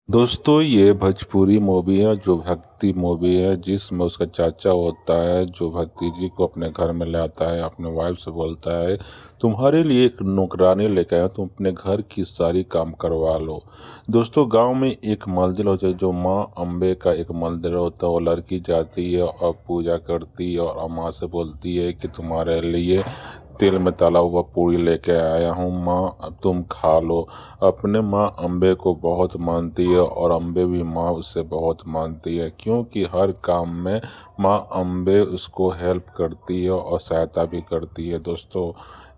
दोस्तों ये भोजपुरी मूवी है जो भक्ति मूवी है जिसमें उसका चाचा होता है जो भक्ति जी को अपने घर में लाता है। अपने वाइफ से बोलता है तुम्हारे लिए एक नौकरानी लेकर आया, तुम अपने घर की सारी काम करवा लो। दोस्तों गांव में एक मंदिर होता है जो माँ अम्बे का एक मंदिर होता है। वो लड़की जाती है और पूजा करती है और माँ से बोलती है कि तुम्हारे लिए तेल में तला हुआ पूरी लेके आया हूँ माँ, अब तुम खा लो। अपने माँ अम्बे को बहुत मानती है और अम्बे भी माँ उसे बहुत मानती है, क्योंकि हर काम में माँ अम्बे उसको हेल्प करती है और सहायता भी करती है दोस्तों।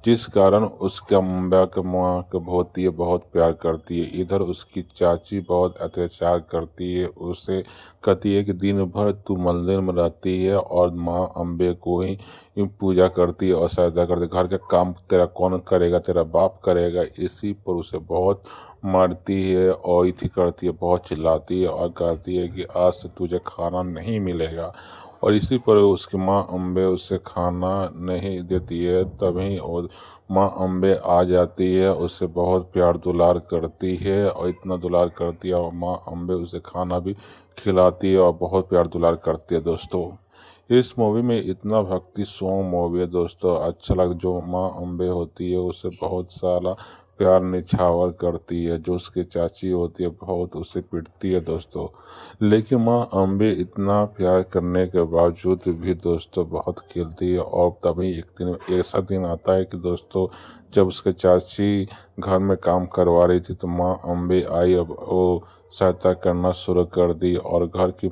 जिस कारण उसके अम्बा के माँ को बहुत प्यार करती है। इधर उसकी चाची बहुत अत्याचार करती है, उसे कहती है कि दिन भर तू मंदिर में रहती है और माँ अम्बे को ही पूजा करती है और सहायता करती है। घर का काम तेरा कौन करेगा, तेरा बाप करेगा। इसी पर उसे बहुत मारती है और इथी करती है, बहुत चिल्लाती है और कहती है कि आज से तुझे खाना नहीं मिलेगा। और इसी पर उसकी माँ अम्बे उसे खाना नहीं देती है। तभी और माँ अम्बे आ जाती है, उसे बहुत प्यार दुलार करती है और इतना दुलार करती है और माँ अम्बे उसे खाना भी खिलाती है और बहुत प्यार दुलार करती है दोस्तों। इस मूवी में इतना भक्ति सॉन्ग मूवी है दोस्तों, अच्छा लग। जो माँ अम्बे होती है उसे बहुत सारा प्यार निछावर करती है। जो उसकी चाची होती है बहुत उसे पीटती है दोस्तों, लेकिन माँ अम्बे इतना प्यार करने के बावजूद भी दोस्तों बहुत खेलती है। और तभी एक दिन ऐसा दिन आता है कि दोस्तों जब उसके चाची घर में काम करवा रही थी तो माँ अम्बे आई। अब वो सहायता करना शुरू कर दी और घर की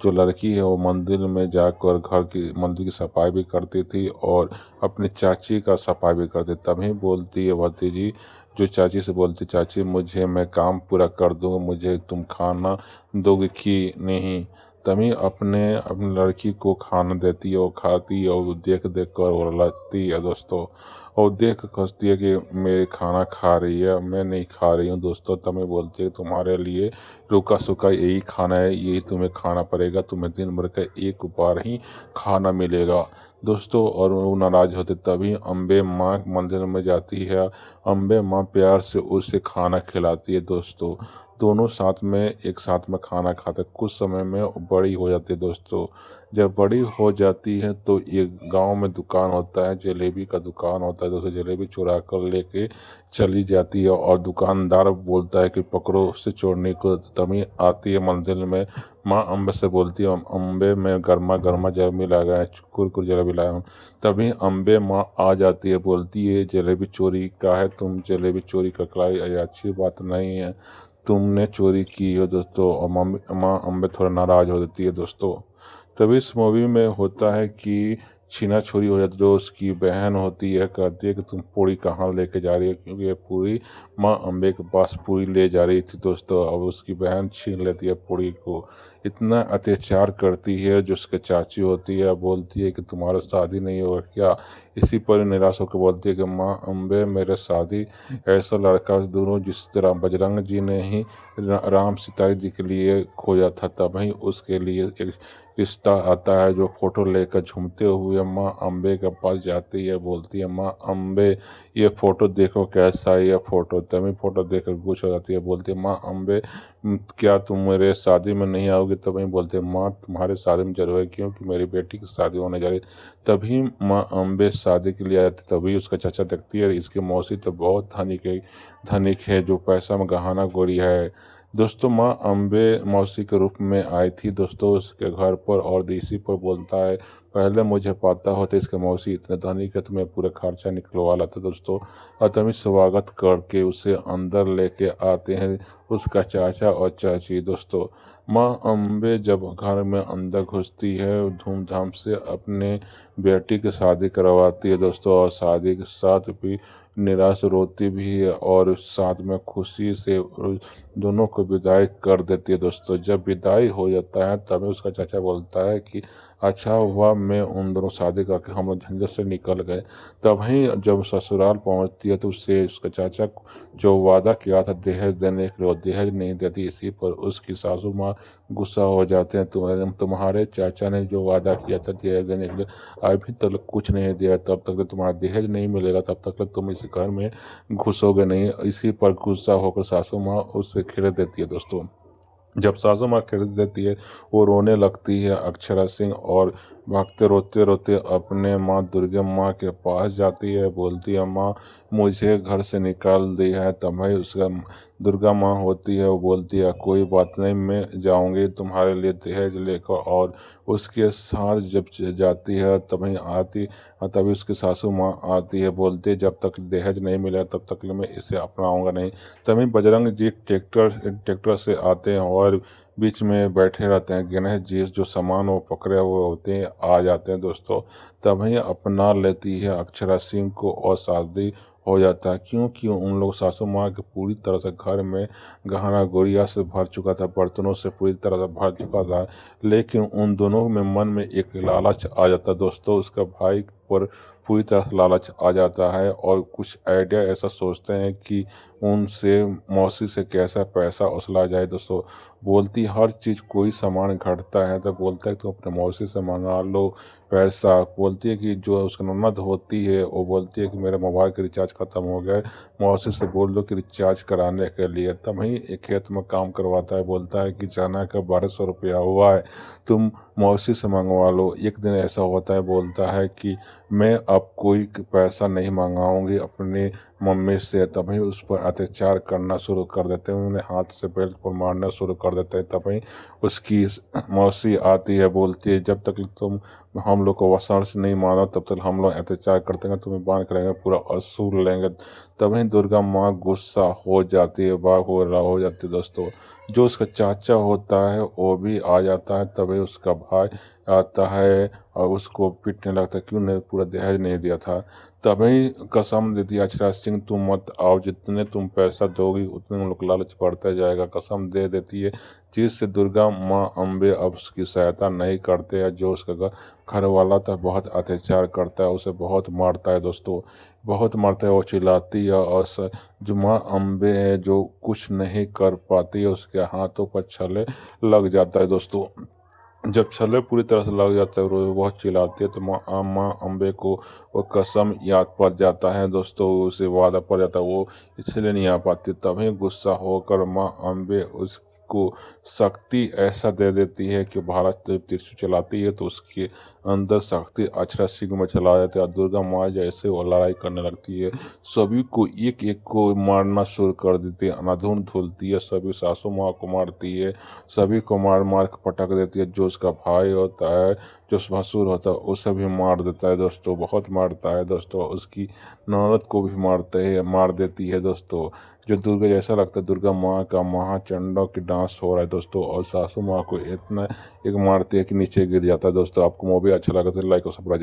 जो लड़की है वो मंदिर में जाकर घर की मंदिर की सफाई भी करती थी और अपनी चाची का सफाई भी करती। तभी बोलती है भतीजी, जो चाची से बोलती, चाची मुझे मैं काम पूरा कर दूँगा, मुझे तुम खाना दोगे कि नहीं। तभी अपनी लड़की को खाना देती है, वो खाती है और वो देख देख कर वो लड़ती है दोस्तों। और देख कर कहती है कि मेरे खाना खा रही है, मैं नहीं खा रही हूँ दोस्तों। तभी बोलती है तुम्हारे लिए रूखा सूखा यही खाना है, यही तुम्हें खाना पड़ेगा, तुम्हें दिन भर का एक बार ही खाना मिलेगा दोस्तों। और वो नाराज होते तभी अम्बे माँ मंदिर में जाती है। अम्बे माँ प्यार से उसे खाना खिलाती है दोस्तों। दोनों साथ में एक साथ में खाना खाते। कुछ समय में वो बड़ी हो जाती है दोस्तों। जब बड़ी हो जाती है तो एक गांव में दुकान होता है, जलेबी का दुकान होता है दोस्तों। जलेबी चुरा कर लेके चली जाती है और दुकानदार बोलता है कि पकड़ो उससे चोरने को। तभी आती है मंदिर में माँ अम्बे से बोलती है अम्बे मैं गर्मा गर्मा जलेबी लाया है, कुरकुर जलेबी लाया हूँ। तभी अम्बे माँ आ जाती है, बोलती है जलेबी चोरी का है, तुम जलेबी चोरी का खिलाई, ये अच्छी बात नहीं है, तुमने चोरी की हो दोस्तों। और माँ अम्बे थोड़ा नाराज हो जाती है दोस्तों। तभी इस मूवी में होता है कि छीना छोरी हो जाती है। जो उसकी बहन होती है कहती है कि तुम पूरी कहाँ लेके जा रही हो, क्योंकि ये पूरी माँ अम्बे के पास पूरी ले जा रही थी दोस्तों। अब उसकी बहन छीन लेती है पूरी को, इतना अत्याचार करती है। जो उसके चाची होती है बोलती है कि तुम्हारा शादी नहीं होगा क्या। इसी पर निराश होकर बोलती है कि माँ अम्बे मेरे शादी ऐसा लड़का ढूंढो जिस तरह बजरंग जी ने ही राम सीता जी के लिए खोजा था। तभी उसके लिए एक रिश्ता आता है। जो फोटो लेकर झूमते हुए माँ अम्बे के पास जाती है, बोलती है माँ अम्बे ये फोटो देखो कैसा है ये फोटो। तभी फोटो देखकर खुश हो जाती है, बोलती है माँ अम्बे क्या तुम मेरे शादी में नहीं आओगे। तभी बोलते हैं माँ तुम्हारे शादी में जरूर है, क्योंकि मेरी बेटी की शादी होने जा रही है। तभी माँ अम्बे शादी के लिए आती है। तभी उसका चाचा देखती है इसकी मौसी तो बहुत धनिक है जो पैसा में गहना गोरी है दोस्तों। माँ अम्बे मौसी के रूप में आई थी दोस्तों उसके घर पर और इसी पर बोलता है पहले मुझे पता होता इसके मौसी इतने धनिक है तो मैं पूरा खर्चा निकलवा लाता दोस्तों। और तभी स्वागत करके उसे अंदर लेके आते हैं उसका चाचा और चाची दोस्तों। माँ अम्बे जब घर में अंदर घुसती है धूमधाम से अपने बेटी की शादी करवाती है दोस्तों। और शादी के साथ भी निराश रोती भी है और साथ में खुशी से दोनों को विदाई कर देती है दोस्तों। जब विदाई हो जाता है तभी उसका चाचा बोलता है कि अच्छा हुआ मैं उन दोनों शादी करके हम लोग झंझट से निकल गए। तभी जब ससुराल पहुंचती है तो उससे उसका चाचा जो वादा किया था दहेज देने के लिए वो दहेज नहीं देती। इसी पर उसकी सासू माँ गुस्सा हो जाते हैं, तुम्हारे चाचा ने जो वादा किया था दहेज देने के लिए अभी तक कुछ नहीं दिया, तब तक तुम्हारा दहेज नहीं मिलेगा, तब तक तुम इस घर में घुसोगे नहीं। इसी पर गुस्सा होकर सासू माँ उससे खेल देती है दोस्तों। जब सासू माँ खरीद देती है, वो रोने लगती है अक्षरा सिंह और भागते रोते रोते अपने माँ दुर्गा माँ के पास जाती है। बोलती है, माँ मुझे घर से निकाल दिया है। तब भाई उसका दुर्गा माँ होती है, वो बोलती है, कोई बात नहीं, मैं जाऊंगी तुम्हारे लिए दहेज लेकर। और उसके साथ जब जाती है तभी तभी उसकी सासू माँ आती है। बोलती है, जब तक दहेज नहीं मिला तब तक मैं इसे अपनाऊंगा नहीं। तभी बजरंग जी ट्रैक्टर से आते हैं और बीच में बैठे रहते हैं। गणेश जी जो सामान वो पकड़े हुए होते हैं आ जाते हैं दोस्तों। तभी अपना लेती है अक्षरा सिंह को और शादी हो जाता है, क्योंकि उन लोग सासू माँ के पूरी तरह से घर में गहना गुड़िया से भर चुका था, बर्तनों से पूरी तरह से भर चुका था। लेकिन उन दोनों में मन में एक लालच आ जाता दोस्तों, उसका भाई पर पूरी तरह लालच आ जाता है और कुछ आइडिया ऐसा सोचते हैं कि उनसे मौसी से कैसा पैसा वसूला जाए दोस्तों। बोलती हर चीज़ कोई सामान घटता है तो बोलता है तुम अपने मौसी से मंगा लो पैसा। बोलती है कि जो उसकी ननद होती है वो बोलती है कि मेरा मोबाइल का रिचार्ज ख़त्म हो गया है, मौसी से बोल दो कि रिचार्ज कराने के लिए। तब ही एक खेत में काम करवाता है, बोलता है कि चना का 1200 रुपया हुआ है, तुम मौसी से मंगवा लो। एक दिन ऐसा होता है, बोलता है कि मैं अब कोई पैसा नहीं मंगाऊंगी अपने मम्मी से। तभी उस पर अत्याचार करना शुरू कर देते हैं, उन्हें हाथ से बेल्ट पर मारना शुरू कर देते हैं। तभी उसकी मौसी आती है, बोलती है, जब तक तुम हम लोग को वसाण से नहीं मानो तब तक हम लोग अत्याचार करते हैं, तुम्हें बांध कर रहेंगे, पूरा असूल लेंगे। तभी दुर्गा माँ गुस्सा हो जाती है, बाघ हो जाती है दोस्तों। जो उसका चाचा होता है वो भी आ जाता है। तभी उसका भाई आता है और उसको पीटने लगता है, क्यों नहीं पूरा दहेज नहीं दिया था। तभी कसम देती है अक्षरा सिंह, तुम मत आओ, जितने तुम पैसा दोगी उतने उन लोग लालच बढ़ता जाएगा। कसम दे देती है, जिससे दुर्गा माँ अम्बे अब उसकी सहायता नहीं करते हैं। जो उसका घर वाला था बहुत अत्याचार करता है, उसे बहुत मारता है दोस्तों, बहुत मारता है। वो चिल्लाती है और जो माँ अम्बे है जो कुछ नहीं कर पाती है, उसके हाथों पर छले लग जाता है दोस्तों। जब छल्ले पूरी तरह से लग जाता है और वो बहुत चिल्लाती है तो माँ अम्बे को वो कसम याद पड़ जाता है दोस्तों, उसे वादा पड़ जाता है, वो इसलिए नहीं आ पाती। तभी गुस्सा होकर माँ अम्बे उसको शक्ति ऐसा दे देती है कि भारत जब त्रिशूल चलाती है तो उसके अंदर शक्ति अक्षरा सिंह में चला जाती है और दुर्गा माँ जैसे वो लड़ाई करने लगती है, सभी को एक एक को मारना शुरू कर देती है, अंधाधुंध धुलती है, सभी सासू माँ को मारती है, सभी को मार मार के पटक देती है। जो उसका भाई होता है, जो भसुर होता है, उसे भी मार देता है दोस्तों, बहुत मारता है दोस्तों। उसकी ननद को भी मार देती है दोस्तों। जो दुर्गा जैसा लगता है दुर्गा माँ का महाचंडों की डांस हो रहा है दोस्तों, और सासू माँ को इतना एक मारती है कि नीचे गिर जाता है दोस्तों। आपको मूवी अच्छा लगा तो लाइक और सब्सक्राइब